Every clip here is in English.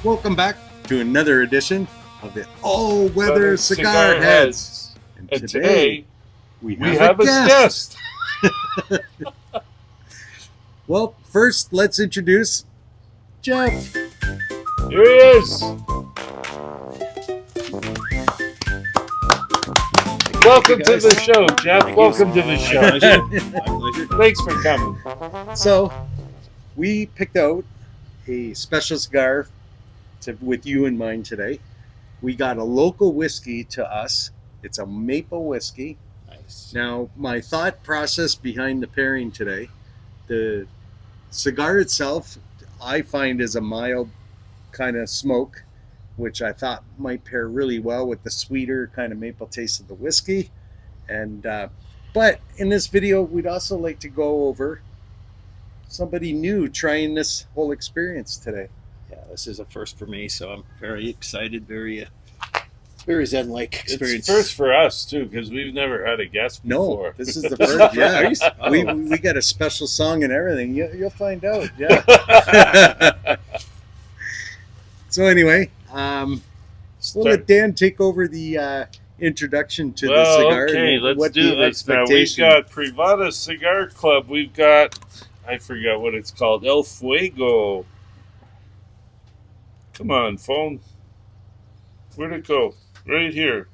Welcome back to another edition of the All-Weather Weather Cigar Cigar Heads. And And today we we have have a a guest. guest. Well, first, let's introduce Jeff. Here he is. Welcome to the show, Jeff. Welcome to the show. My pleasure. Thanks for coming. So, we picked out a special cigar with you in mind today. We got a local whiskey to us. It's a maple whiskey. Nice. Now, my thought process behind the pairing today, the cigar itself, I find is a mild kind of smoke, which I thought might pair really well with the sweeter kind of maple taste of the whiskey. And but in this video, we'd also like to go over somebody new trying this whole experience today. Yeah, this is a first for me, so I'm very excited, very zen-like experience. It's first for us, too, because we've never had a guest before. No, this is the first. Yeah, Are you- oh. we got a special song and everything. You'll find out. Yeah. So anyway, we'll let Dan take over the introduction to the cigar. Okay, and let's what do the this now. We've expectation- got Privada Cigar Club. We've got, I forgot what it's called, El Fuego. Come on, phone. Where'd it go? Right here.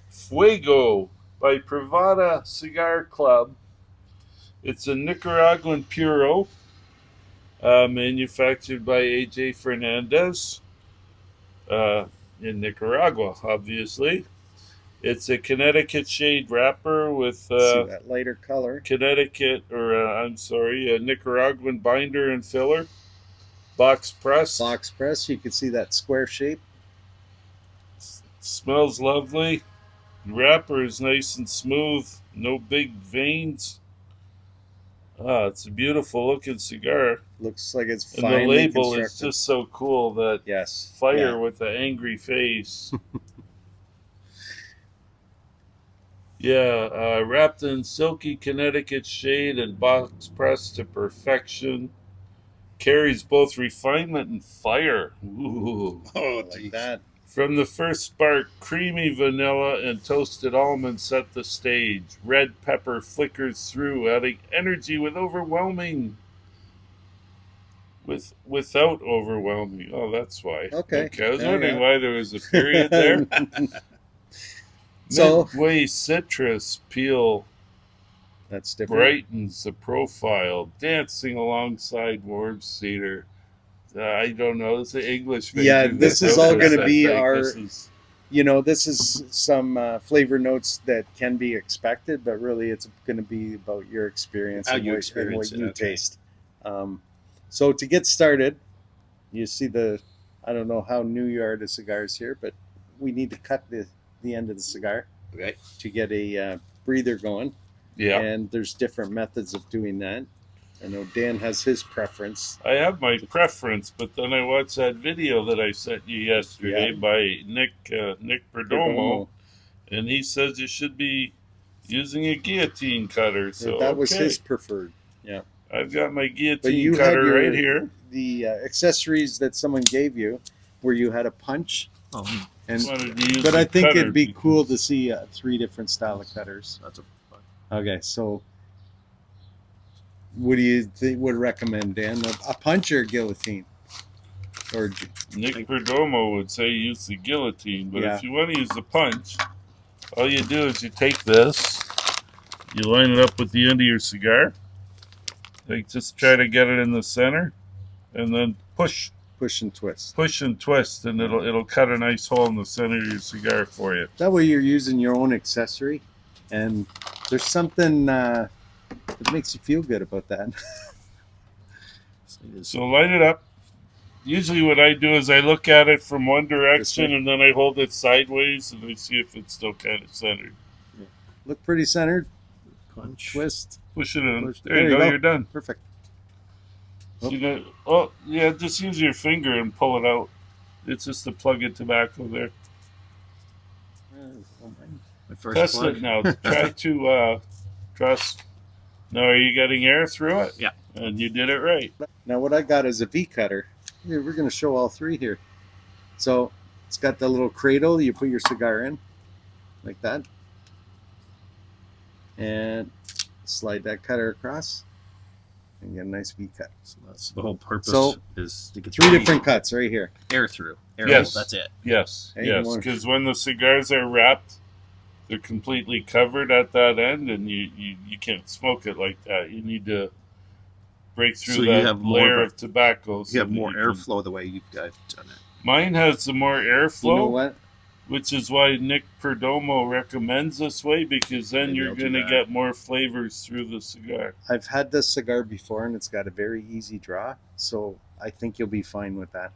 Fuego by Privada Cigar Club. It's a Nicaraguan Puro, manufactured by A.J. Fernandez in Nicaragua, obviously. It's a Connecticut shade wrapper with See that lighter color. a Nicaraguan binder and filler. Box press. Box press. You can see that square shape. Smells lovely. The wrapper is nice and smooth. No big veins. It's a beautiful looking cigar. Looks like it's And the finely label is constructed. just so cool that Yes. fire Yeah. with an angry face. Wrapped in silky Connecticut shade and box pressed to perfection. Carries both refinement and fire. Ooh. Oh, Like geez. that. From the first spark, creamy vanilla and toasted almonds set the stage. Red pepper flickers through, adding energy without overwhelming. Oh, that's why. Okay. I was Yeah, wondering yeah. why there was a period there. So- Midway citrus peel That's different. brightens the profile, dancing alongside warm cedar. I don't know. It's an English. Yeah, version this of is all this, gonna I be think. our- This is- This is some flavor notes that can be expected, but really it's going to be about your experience How and you what experience it, you okay. taste. So to get started, you see I don't know how new you are to cigars here, but we need to cut the end of the cigar Okay. to get a breather going. Yeah. And there's different methods of doing that. I know Dan has his preference. I have my preference, but then I watched that video that I sent you yesterday Yeah. by Nick Perdomo, and he says you should be using a guillotine cutter. So That was okay. his preferred. I've got my But guillotine you had cutter your- right here. The accessories that someone gave you, where you had a punch, Oh, and Wanted to use but the I think cutter it'd be cool because- to see 3 different style of cutters. that's a Okay, so what do you would recommend, Dan? A punch or a guillotine? Or Nick Perdomo would say use the guillotine, but Yeah. if you want to use the punch, all you do is you take this, you line it up with the end of your cigar, like just try to get it in the center, and then push push and twist. and twist, and it'll cut a nice hole in the center of your cigar for you. That way you're using your own accessory, and there's something that makes you feel good about that. So line it up. Usually what I do is I look at it from one direction, way? and then I hold it sideways, and I see if it's still kind of centered. Look pretty centered. punch. Twist. Push it in. Push- There you go. You're done. Perfect. So just use your finger and pull it out. It's just a plug of tobacco there. My first Test plug. it now. Try to trust. Now, are you getting air through it? Yeah. And you did it right. Now what I got is a V cutter, Here, we're going to show all three here. So it's got the little cradle you put your cigar in, like that. And slide that cutter across and get a nice V cut. So that's the whole purpose, So, is to get Three different cuts right here. air through. Air Yes. That's it. Yes, Hey, yes. one- Because when the cigars are wrapped, they're completely covered at that end, and you can't smoke it like that. You need to break through So you that have more layer of of tobacco. You have that more can- airflow the way you've got done it. Mine has some more airflow, You know what? which is why Nick Perdomo recommends this way, because then Maybe you're I'll do going to that. get more flavors through the cigar. I've had this cigar before and it's got a very easy draw, so I think you'll be fine with that.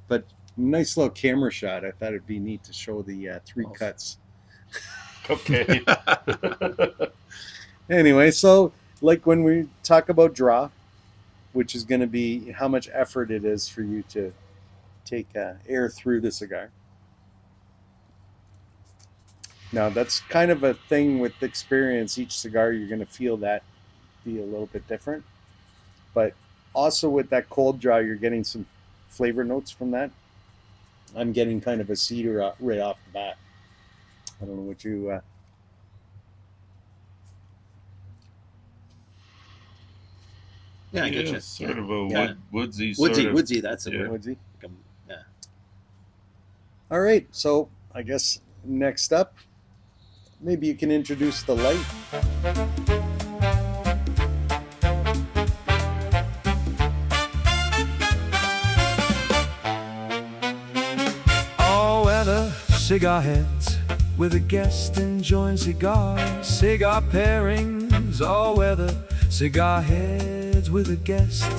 But nice little camera shot. I thought it'd be neat to show the three Oh. cuts. Okay. Anyway, so like when we talk about draw, which is going to be how much effort it is for you to take air through the cigar. Now that's kind of a thing with experience. Each cigar you're going to feel that be a little bit different. But also with that cold draw, you're getting some flavor notes from that. I'm getting kind of a cedar right off the bat. I don't know what you... Yeah, I get you. Sort of a Yeah. woodsy sort of. Woodsy, that's the Yeah. word. Woodsy. Yeah. All right, so I guess next up, maybe you can introduce the light. All weather cigar heads with a guest enjoying cigars. Cigar pairings, all weather cigar heads with a guest.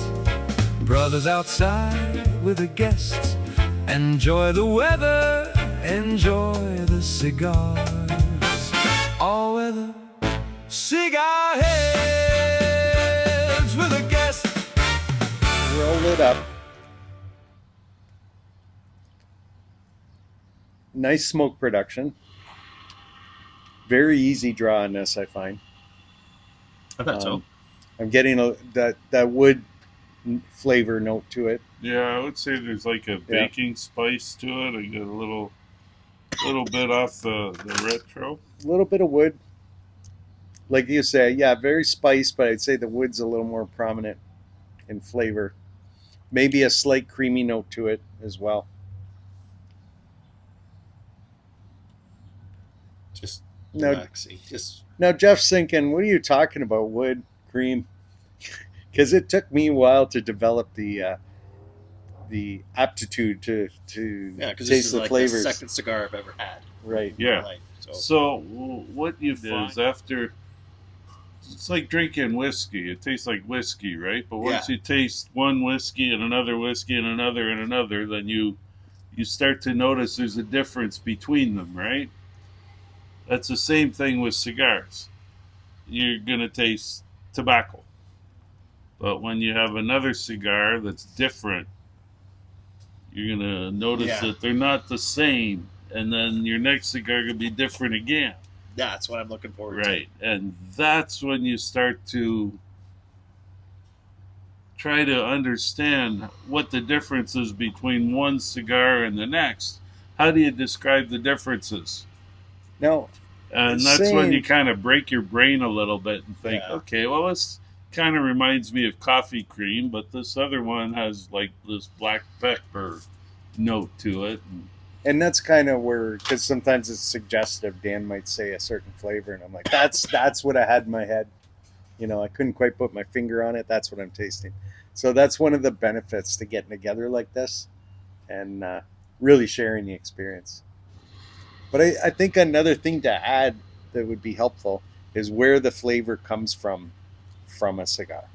Brothers outside with a guest. Enjoy the weather, enjoy the cigars. All weather cigar heads with a guest. Roll it up. Nice smoke production. Very easy draw on this, I find. I thought so. I'm getting that wood flavor note to it. Yeah, I would say there's like a baking spice to it. I get a little bit off the retro. A little bit of wood. Like you say, yeah, very spiced, but I'd say the wood's a little more prominent in flavor. Maybe a slight creamy note to it as well. Just Now, relaxing. now Jeff's thinking, what are you talking about, wood, cream? Because it took me a while to develop the aptitude to because this taste is the like flavors. the second cigar I've ever had. Right. In my Yeah. life, so. So what you do is after, it's like drinking whiskey. It tastes like whiskey, right? But once you taste one whiskey and another whiskey and another, then you start to notice there's a difference between them, right? That's the same thing with cigars. You're going to taste tobacco. But when you have another cigar that's different, you're going to notice that they're not the same. And then your next cigar could be different again. That's what I'm looking forward Right. And that's when you start to try to understand what the difference is between one cigar and the next. How do you describe the differences? Now, And It's that's when saying- you kind of break your brain a little bit and think, Yeah. okay, well, this kind of reminds me of coffee cream, but this other one has like this black pepper note to it. and that's kind of where, because sometimes it's suggestive. Dan might say a certain flavor, and I'm like, that's what I had in my head. You know, I couldn't quite put my finger on it. That's what I'm tasting. So that's one of the benefits to getting together like this, and really sharing the experience. But I think another thing to add that would be helpful is where the flavor comes from a cigar.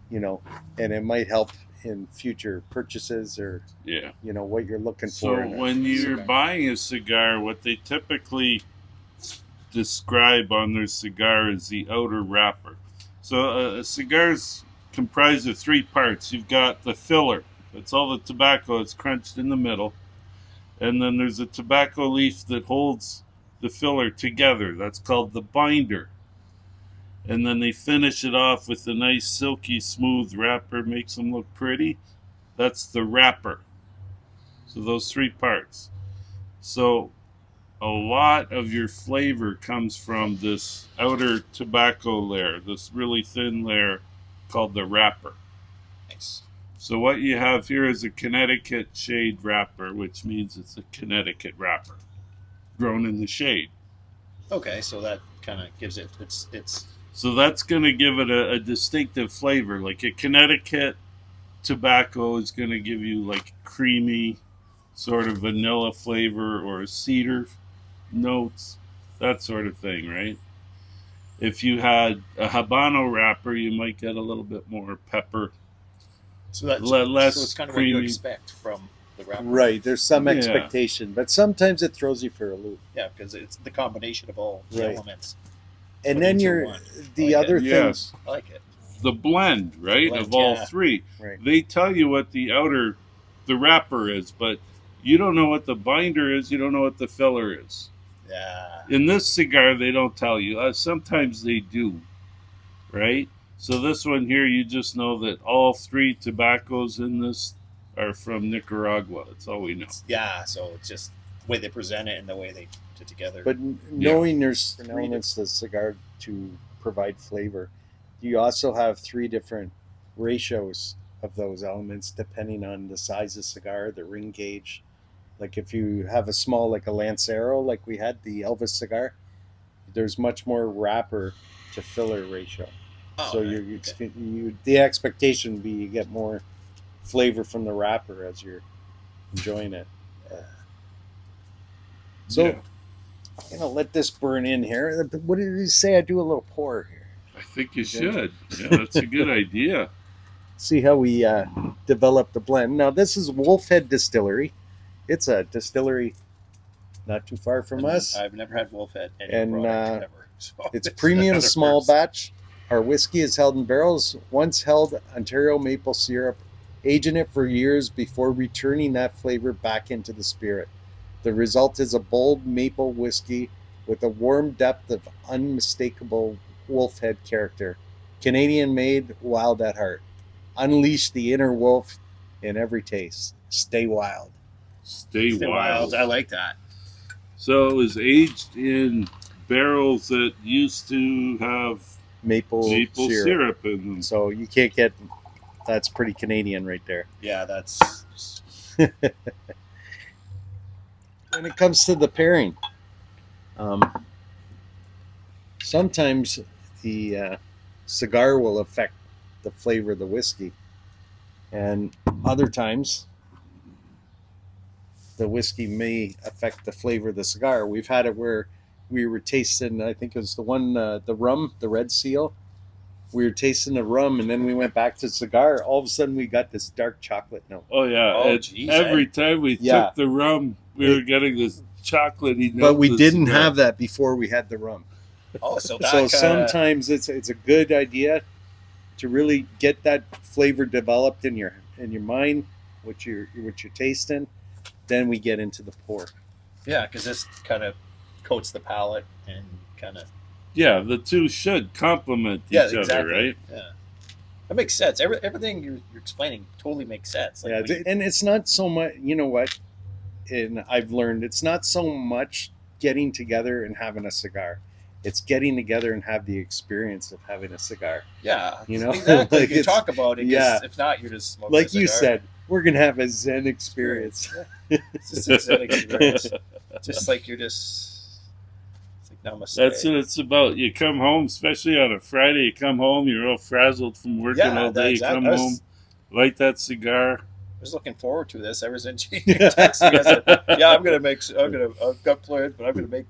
You know, and it might help in future purchases or Yeah. you know what you're looking So for. in a when you're cigar. buying a cigar, what they typically describe on their cigar is the outer wrapper. So a cigar's comprised of three parts. You've got the filler. That's all the tobacco that's crunched in the middle. And then there's a tobacco leaf that holds the filler together. That's called the binder. And then they finish it off with a nice silky smooth wrapper, makes them look pretty. That's the wrapper. So those three parts. So a lot of your flavor comes from this outer tobacco layer, this really thin layer called the wrapper. Nice. So what you have here is a Connecticut shade wrapper, which means it's a Connecticut wrapper grown in the shade. Okay, so that kind of gives it its. So that's going to give it a distinctive flavor. Like a Connecticut tobacco is going to give you like creamy sort of vanilla flavor or cedar notes, that sort of thing, right? If you had a Habano wrapper, you might get a little bit more pepper. So that's Less so it's kind of creamy. what you expect from the wrapper. Right. There's some Yeah. expectation, but sometimes it throws you for a loop. Yeah, because it's the combination of all the Right. elements. And Put then into you're one. the I like other it. things. Yes. I like it. The blend, right, Blend, of all yeah. three. Right. They tell you what the wrapper is, but you don't know what the binder is. You don't know what the filler is. Yeah. In this cigar, they don't tell you. Sometimes they do, right? So this one here, you just know that all three tobaccos in this are from Nicaragua. That's all we know. Yeah, so it's just the way they present it and the way they put it together. But knowing there's elements of the cigar to provide flavor, you also have 3 different ratios of those elements depending on the size of cigar, the ring gauge. Like if you have a small, like a Lancero, like we had the Elvis cigar, there's much more wrapper to filler ratio. So the expectation would be you get more flavor from the wrapper as you're enjoying it. So Yeah. I'm gonna let this burn in here. What did you say? I do a little pour here. I think you should. Yeah, that's a good idea. See how we develop the blend. Now this is Wolfhead Distillery. It's a distillery not too far from us. I've never had Wolfhead any And, product ever. So It's premium another small first. batch. Our whiskey is held in barrels, once held Ontario maple syrup, aging it for years before returning that flavor back into the spirit. The result is a bold maple whiskey with a warm depth of unmistakable Wolfhead character. Canadian made, wild at heart. Unleash the inner wolf in every taste. Stay wild. Stay Stay wild. I like that. So it was aged in barrels that used to have Maple maple syrup. syrup in them. So you can't get, that's pretty Canadian right there. Yeah, that's When it comes to the pairing, sometimes the cigar will affect the flavor of the whiskey, and other times the whiskey may affect the flavor of the cigar. We've had it where we were tasting, I think it was the rum, the Red Seal. We were tasting the rum, and then we went back to cigar. All of a sudden, we got this dark chocolate note. Oh yeah, Oh, geez, every time we Yeah. took the rum, we were getting this chocolatey note. But we to the didn't cigar. have that before we had the rum. oh, so that So kinda, sometimes it's a good idea to really get that flavor developed in your mind, what you're tasting. Then we get into the pour. yeah, because this kind of coats the palate and kind of Yeah, the two should complement each other, right? Yeah, that makes sense. Everything you're explaining totally makes sense. Like, Yeah, when you- and it's not so much. You know what? And I've learned it's not so much getting together and having a cigar. It's getting together and have the experience of having a cigar. yeah, You know? exactly. Like you it's- talk about it. 'Cause yeah. if not, you're just smoking Like a you cigar. said, we're gonna have a Zen experience. It's just a Zen experience. Just like you're just. It's like namaste. That's what it's about. You come home, especially on a Friday. You come home, you're all frazzled from working Yeah, all day. You that's- come I was- home, light that cigar. I was looking forward to this ever since you texted me. I said, "Yeah, I've got plans, but I'm gonna make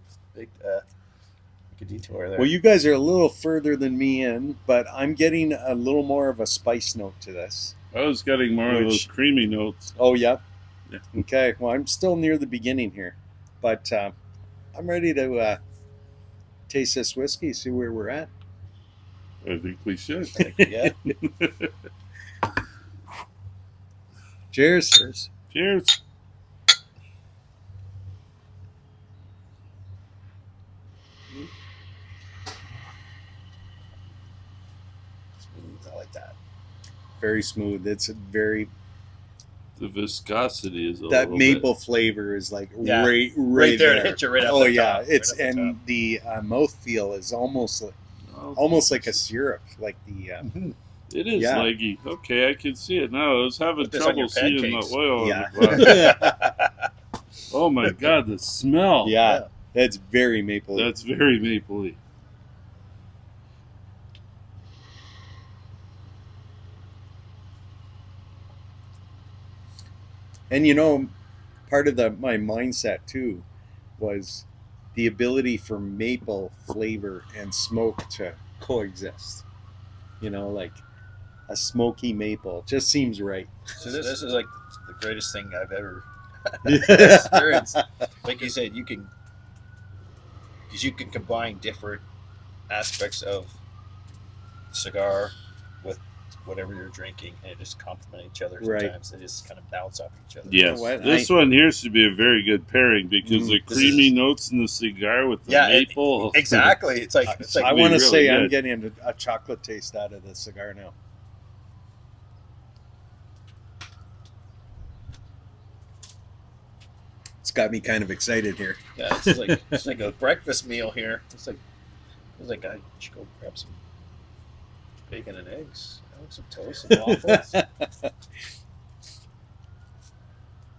a detour there." Well, you guys are a little further than me in, but I'm getting a little more of a spice note to this. I was getting more of those creamy notes. Oh yeah. Yeah. Okay. Well, I'm still near the beginning here, but I'm ready to taste this whiskey, see where we're at. I think we should. yeah, Cheers. Cheers. I like that. Very smooth. It's a very The viscosity is a that little maple flavor is like Yeah. right Right there, there. it hits you right off Oh the yeah, top, right it's off the and top. the mouthfeel is almost like a syrup, like the It is Yeah. leggy. Okay, I can see it now. I was having Put this on your trouble seeing the pancakes. oil yeah. on the glass. Oh my god, the smell. Yeah, that's very maple. That's very mapley. And part of my mindset too was the ability for maple flavor and smoke to coexist. Like a smoky maple just seems right. So this is like the greatest thing I've ever experienced. Like you said, because you can combine different aspects of cigar with whatever you're drinking, and it just complement each other. Right. Sometimes they just kind of bounce off each other. Yes, what? this one here should be a very good pairing because the This creamy is- notes in the cigar with the Yeah, maple. Exactly. It's like I be want to really say I'm good. getting a chocolate taste out of this cigar now. It's got me kind of excited here. yeah, it's like a breakfast meal here. It's like I should go grab some bacon and eggs, some toast, some waffles.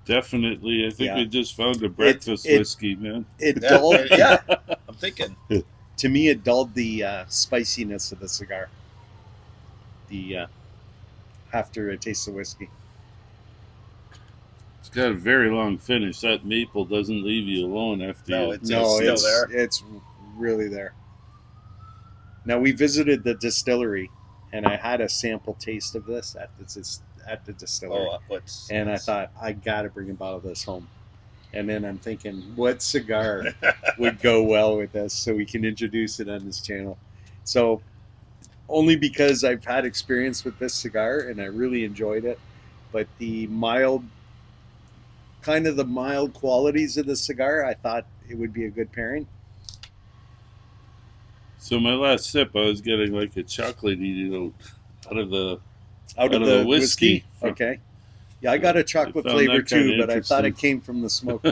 Definitely, I think Yeah. we just found a breakfast it- whiskey, man. It Yeah, dulled, yeah. I'm thinking. to me, it dulled the spiciness of the cigar. The after I taste the whiskey. It's got a very long finish. That maple doesn't leave you alone after No, you. it's No, still it's there. it's really there. Now we visited the distillery, and I had a sample taste of this at the distillery. Oh, what's And I thought, I gotta bring a bottle of this home. And then I'm thinking, what cigar would go well with this so we can introduce it on this channel? So, only because I've had experience with this cigar and I really enjoyed it, but the mild qualities of the cigar, I thought it would be a good pairing. So my last sip, I was getting like a chocolatey note out of the. Out of of the the whiskey? whiskey. Okay. Yeah, I got a chocolate I found flavor that kinda too, but I thought it interesting. came from the smoke.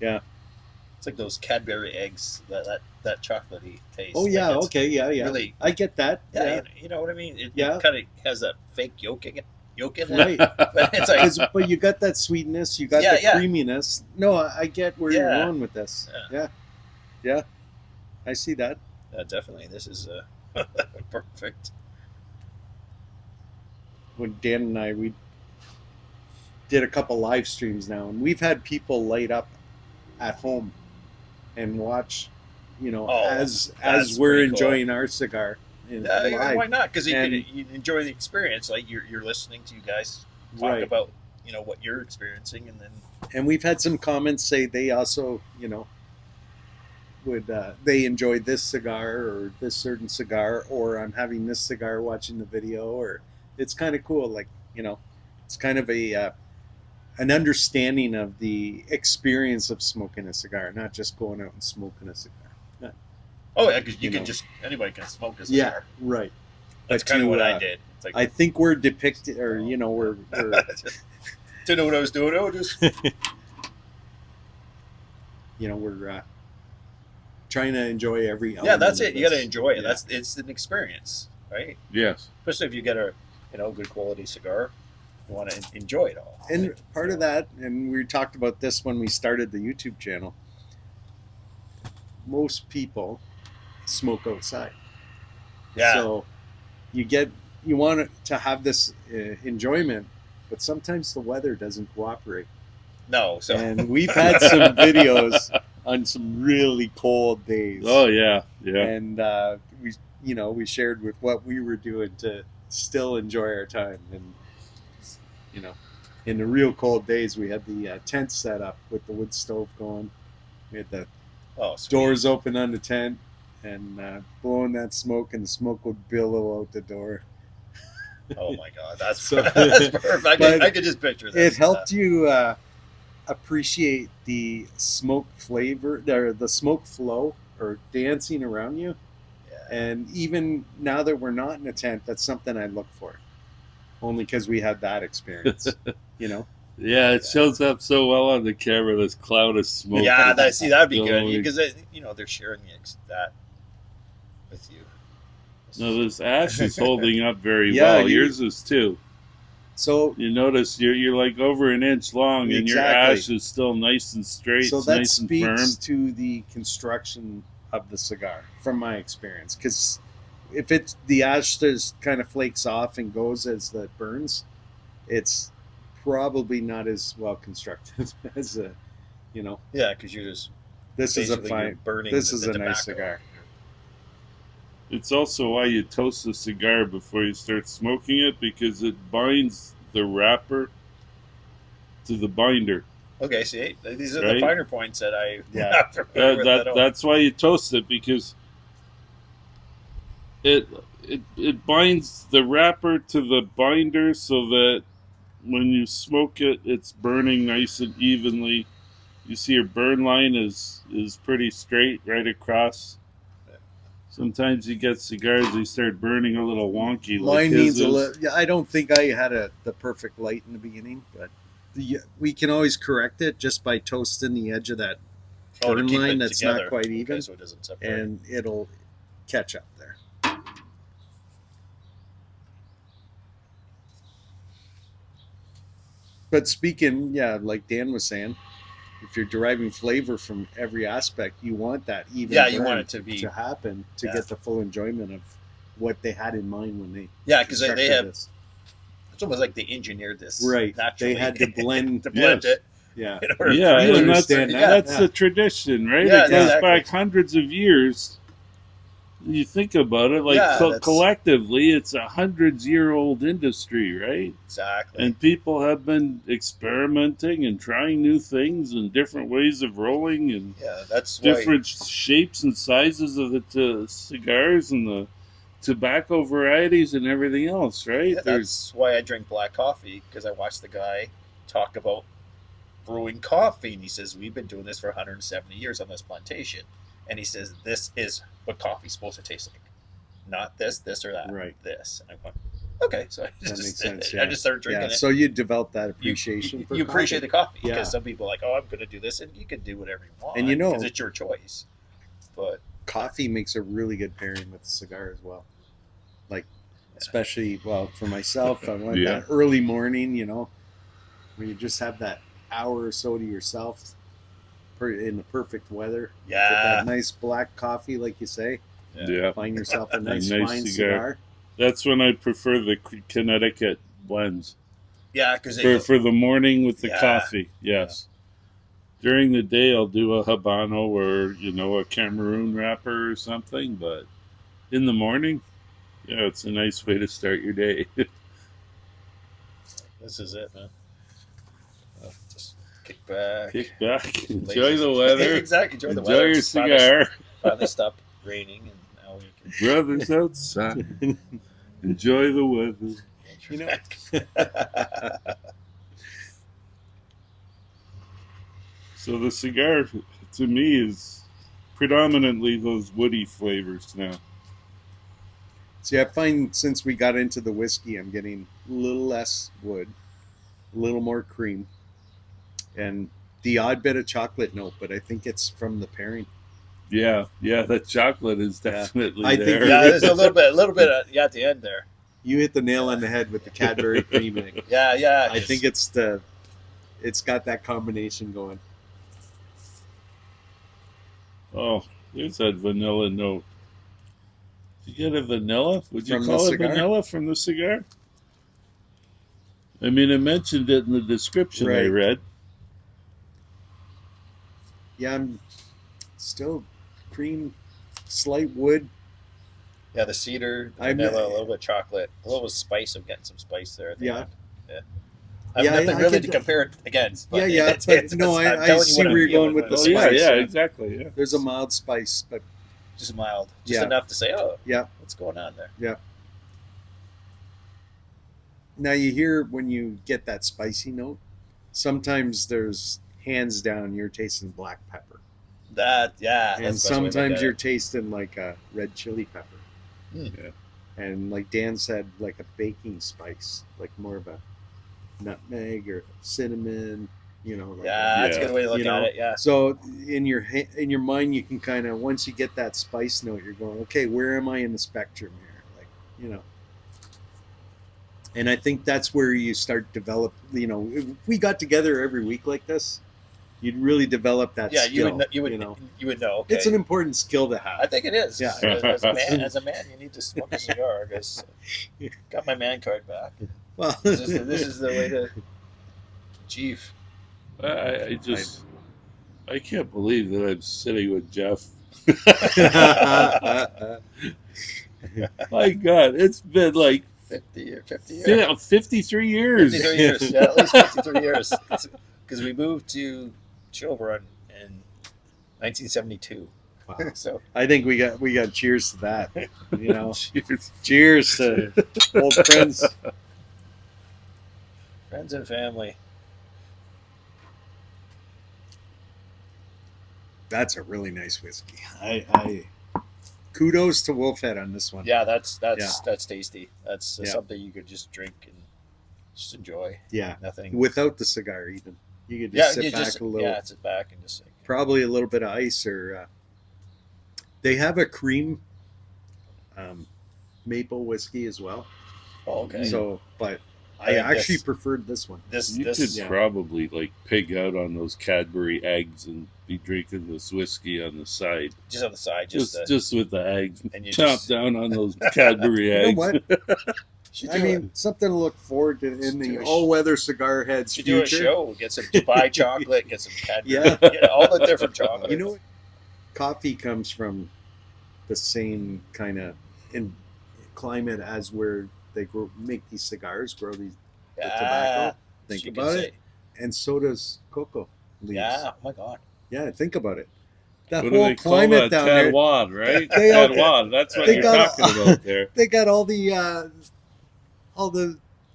It's like those Cadbury eggs, that chocolatey taste. Oh yeah, Like it's okay, yeah. Really, I get that. yeah, you know what I mean. It Yeah. kind of has that fake yolk in it. Right. But it's like, But you got that sweetness, you got Yeah, the yeah. creaminess. No, I get where you're Yeah. going with this. Yeah. I see that. definitely, this is perfect. When Dan and we did a couple live streams now, and we've had people light up at home and watch, Oh, as that's we're pretty cool. enjoying our cigar live. Why not? Because And- you enjoy the experience. Like you're listening to you guys talk Right. about what you're experiencing, and then And we've had some comments say they also, would they enjoyed this cigar or this certain cigar, or I'm having this cigar watching the video, or it's kind of cool. Like, it's kind of an understanding of the experience of smoking a cigar, not just going out and smoking a cigar. oh yeah, because you You can know. just anybody can smoke a Yeah, cigar. right. That's But kind of to, what I did. It's like I think we're depicted, or we're didn't know what I was doing. Oh, just we're trying to enjoy every yeah, element that's of it. You got to this. enjoy it. Yeah. It's an experience, right? Yes. Especially if you get a good quality cigar, you want to enjoy it all. And part of that, and we talked about this when we started the YouTube channel, most people smoke outside. yeah, So you want to have this enjoyment, but sometimes the weather doesn't cooperate. no, so And we've had some videos on some really cold days. Oh yeah, yeah. And we shared with what we were doing to still enjoy our time. And in the real cold days, we had the tent set up with the wood stove going. We had the sweet. doors open on the tent and blowing that smoke, and the smoke would billow out the door. Oh my god, that's, So- that's perfect. but I could just picture this. It helped you appreciate the smoke flavor, the smoke flow, or dancing around you. Yeah. And even now that we're not in a tent, that's something I look for, only because we had that experience. Yeah, it shows up so well on the camera. This cloud of smoke. Yeah, that'd be good Going. because they're sharing that with you. No, this ash is holding up very Yeah, well. Yours is too. So You notice you're like over an inch long, and your Exactly. ash is still nice and straight. so it's that nice and firm. speaks to the construction of the cigar, from my experience. Because if it's the ash just kind of flakes off and goes as that burns, it's probably not as well constructed as a, Yeah, because you're just This is a basically fine. burning. This the is a nice tobacco. cigar. It's also why you toast the cigar before you start smoking it, because it binds the wrapper to the binder. Okay, see, these are Right? the finer points that I Yeah. not familiar with at all. That's why you toast it, because it binds the wrapper to the binder so that when you smoke it, it's burning nice and evenly. You see your burn line is pretty straight right across. Sometimes you get cigars, they start burning a little wonky. Like Mine needs his a is. little. Yeah, I don't think I had the perfect light in the beginning, but we can always correct it just by toasting the edge of that To burn keep line it that's together. not quite even, Okay, so it doesn't separate. and it'll catch up there. But speaking, like Dan was saying, if you're deriving flavor from every aspect, you want that even. Yeah, you burn want it to be- happen to Yeah. get the full enjoyment of what they had in mind when they Yeah, because they constructed have. this. It's almost like they engineered this. Right. Naturally. They had to blend. to blend Yes. it. Yeah. In order Yeah, for you to and that's understand yeah. the tradition, right? Yeah, it goes exactly. back hundreds of years. You think about it, like Yeah, that's- collectively, it's a hundreds-year-old industry, right? Exactly. And people have been experimenting and trying new things and different ways of rolling and Yeah, that's why. different shapes and sizes of the cigars and the tobacco varieties and everything else, right? Yeah, that's why I drink black coffee, because I watched the guy talk about brewing coffee, and he says we've been doing this for 170 years on this plantation, and he says this is what coffee's supposed to taste like, not this, or that, Right. this. And I went, okay, so I That just, makes sense. I just started drinking it. So you develop that You- appreciation you, for you appreciate the coffee, because Yeah. some people are like, oh, I'm going to do this, and you can do whatever you want, And you know- because it's your choice. But coffee makes a really good pairing with a cigar as well. Like, especially, for myself, I want Yeah. that early morning, when you just have that hour or so to yourself in the perfect weather. Get yeah, that nice black coffee, like you say. Yeah. Find yourself a nice, nice fine cigar. cigar. That's when I prefer the Connecticut blends. yeah, because For the morning with the Yeah. coffee, yes. During the day, I'll do a Habano or, a Cameroon wrapper or something, but in the morning, yeah, it's a nice way to start your day. this is it, man. Just kick back. Kick back, Lazy. enjoy the weather, Exactly. Enjoy the enjoy weather. your It's finally- cigar. Finally stopped raining, and now we can. Brothers outside, enjoy the weather. You know- So the cigar, to me, is predominantly those woody flavors now. See, I find since we got into the whiskey, I'm getting a little less wood, a little more cream, and the odd bit of chocolate note, but I think it's from the pairing. Yeah, the chocolate is definitely I think- there. Yeah, there's a little bit at the end there. You hit the nail on the head with the Cadbury cream egg. Yeah. I think it's got that combination going. Oh, there's that vanilla note. Did you get a vanilla? Would you From the call it cigar? vanilla from the cigar? I mean, it mentioned it in the description I Right. read. Yeah, I'm still cream, slight wood. Yeah, the cedar, the I'm- vanilla, a little bit of chocolate, a little bit of spice. I'm getting some spice there. At the Yeah. end. Yeah. I have Yeah, nothing I really could- to compare it against. But Yeah, it's- but it's- no, I'm I telling you see what I'm where you're feeling going with with the Oh, spice. yeah, exactly. Yeah. There's a mild spice, but Just mild, just Yeah. enough to say, oh, yeah. what's going on there? Now you hear when you get that spicy note, sometimes there's hands down you're tasting black pepper. That, yeah. And that's the best way to look sometimes at you're it. tasting like a red chili pepper. Mm. Yeah. And like Dan said, like a baking spice, like more of a nutmeg or cinnamon, like Yeah, that's a Yeah. good way to look You know, at it. Yeah. So in your mind, you can kind of, once you get that spice note, you're going, okay, where am I in the spectrum here? And I think that's where you start develop. If we got together every week like this, you'd really develop that Yeah, skill. you would know. Okay. It's an important skill to have. I think it is. Yeah. As a man, you need to smoke a cigar. I guess got my man card back. Well, This is the way to achieve. I can't believe that I'm sitting with Jeff. My God, it's been like 50 years. 53 years. 53 years. Yeah, at least 53 years. Because we moved to Chilburn in 1972. Wow. So I think we got cheers to that. Cheers. Cheers to old friends. friends and family. That's a really nice whiskey. I kudos to Wolfhead on this one. Yeah, that's tasty. That's Yeah. something you could just drink and just enjoy. Yeah. Nothing. Without the cigar, even you could just sit back a little. Yeah, sit back and just. Probably a little bit of ice, or they have a cream maple whiskey as well. Oh, okay. So, but I I think actually this- preferred this one. You could yeah. probably like pig out on those Cadbury eggs and be drinking this whiskey on the side, just on the side, just with the eggs. and you Chomp just down on those Cadbury You eggs. know what? should I do mean, something to look forward to in Just the do a sh- all-weather cigar heads should do a future. show. Get some Dubai chocolate. Get some Cadbury. Yeah. all the different chocolates. You know what? Coffee comes from the same kind of in climate as where they make these cigars, grow these the tobacco. Think you could about say. it. And so does cocoa leaves. Yeah. Oh my God. Yeah, think about it. That What do whole they call climate that? down there. Tadwad, right? They all- Tadwad. That's what they you're got- talking about there. They got all the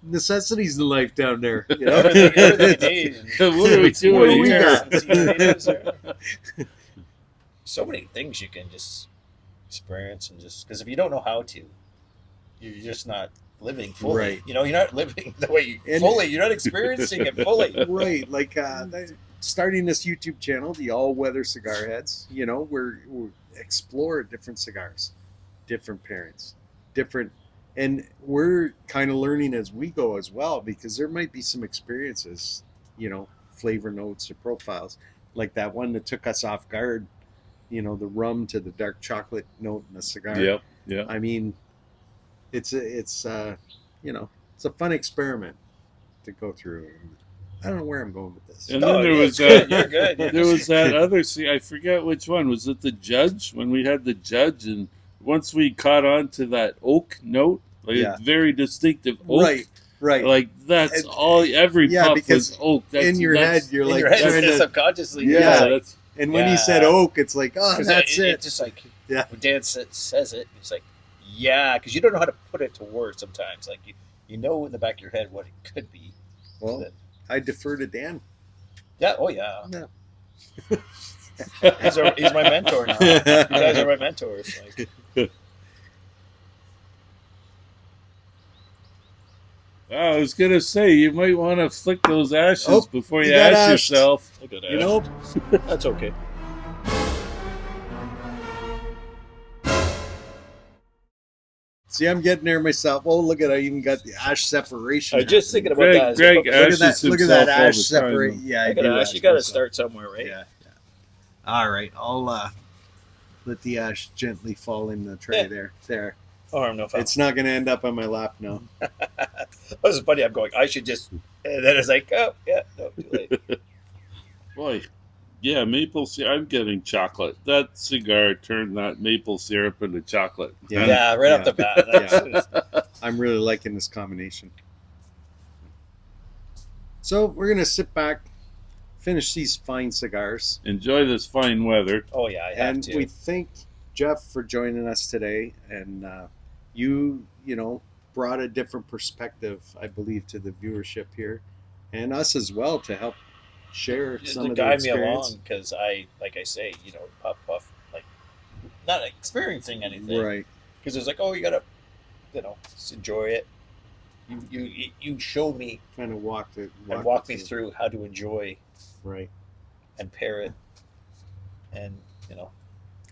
necessities in life down there. You know? Everything you need. What are we doing we here? got? So many things you can just experience, and just because if you don't know how to, you're just not living fully. Right. You're not living the way And- fully. You're not experiencing it fully. Right, like starting this YouTube channel, the all-weather cigar heads. We're explore different cigars, different pairings, different, and we're kind of learning as we go as well, because there might be some experiences, flavor notes or profiles, like that one that took us off guard. The rum to the dark chocolate note in the cigar. Yep. Yeah. I mean, it's a fun experiment to go through. I don't know where I'm going with this. And No, then there yeah, was it's good. You're good. there was that other. I forget which one. Was it the judge? When we had the judge, and once we caught on to that oak note, like Yeah. a very distinctive oak. Right. Like that's And- every yeah, puff because was oak. That's, in your head, you're In like your head, trying to, subconsciously. Yeah. that's and when he Yeah. said oak, it's like, oh, 'Cause that's it. It's just like Yeah. when Dan says it, it's like, yeah, because you don't know how to put it to words sometimes. Like you know in the back of your head what it could be. Well, I defer to Dan. Yeah. Oh yeah. Yeah. He's my mentor now. You guys are my mentors. Like, I was gonna say you might want to flick those ashes Oh, before you you got ash ashed. yourself. that's okay. See, I'm getting there myself. Oh, look at I even got the ash separation. I was just thinking about Greg, that. Greg look at ashes that. Look at himself that all ash the time, separate. though. Yeah, I I do gotta, ash you got to myself. start somewhere, right? Yeah. All right, I'll let the ash gently fall in the tray Yeah. there. There. Oh, I don't know if It's not going to end up on my lap now. That was funny. I'm going, I should just. And then it's like, oh, yeah, no, too late. Boy, yeah, maple syrup. I'm getting chocolate. That cigar turned that maple syrup into chocolate. Yeah. Yeah, right off Yeah. the bat. That's, I'm really liking this combination. So we're going to sit back, finish these fine cigars. Enjoy this fine weather. oh, yeah, I have And to. we thank Jeff for joining us today. And you brought a different perspective, I believe, to the viewership here, and us as well, to help share Just some to of the guide me experience. along because like I say, puff, like not experiencing anything. Right. Because it's like, oh, you gotta, just enjoy it. you showed me kind of walked and walked me through how to enjoy right and pair it, and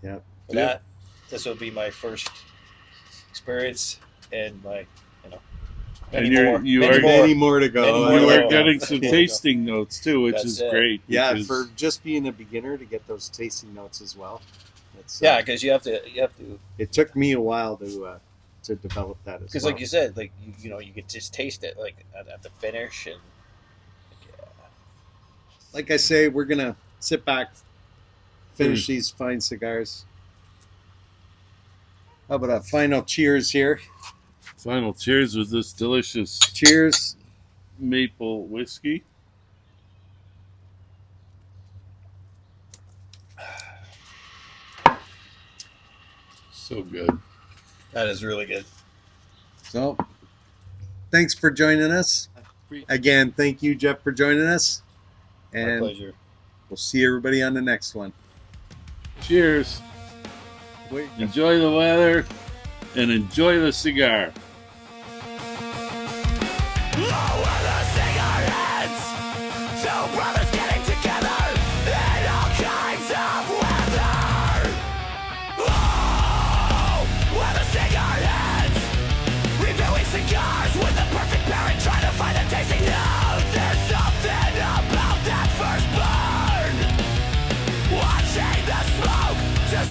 Yeah. for that, this will be my first experience, and my And many many more to go. Many more You to are go. getting some Yeah. tasting notes too, which That's is it. great. Yeah, because- for just being a beginner to get those tasting notes as well. It's, Yeah, because you have to it took me a while to develop that as because well. like you said, like you could just taste it like at the finish, and Like I say, we're gonna sit back, finish these fine cigars. How about a final cheers here? Final cheers with this delicious Cheers. maple whiskey. So good. that is really good. So, thanks for joining us. Again, thank you, Jeff, for joining us. My And pleasure. we'll see everybody on the next one. Cheers. Wait. Enjoy the weather and enjoy the cigar. Lower the cigarettes. Two brothers getting together in all kinds of weather. Oh, where the cigarettes. Reviewing cigars with the perfect pairing, trying to find a tasting note.